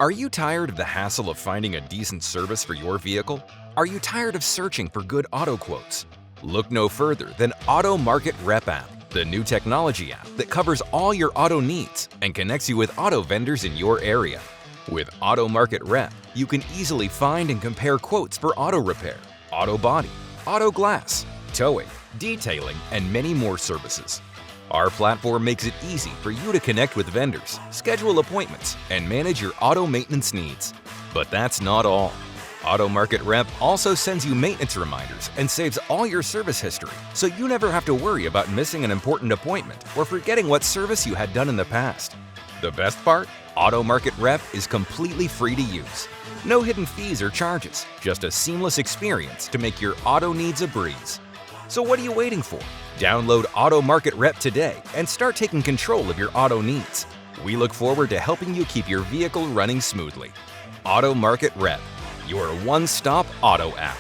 Are you tired of the hassle of finding a decent service for your vehicle? Are you tired of searching for good auto quotes? Look no further than Auto Market Rep app, the new technology app that covers all your auto needs and connects you with auto vendors in your area. With Auto Market Rep, you can easily find and compare quotes for auto repair, auto body, auto glass, towing, detailing, and many more services. Our platform makes it easy for you to connect with vendors, schedule appointments, and manage your auto maintenance needs. But that's not all. Auto Market Rep also sends you maintenance reminders and saves all your service history, so you never have to worry about missing an important appointment or forgetting what service you had done in the past. The best part? Auto Market Rep is completely free to use. No hidden fees or charges, just a seamless experience to make your auto needs a breeze. So what are you waiting for? Download Auto Market Rep today and start taking control of your auto needs. We look forward to helping you keep your vehicle running smoothly. Auto Market Rep, your one-stop auto app.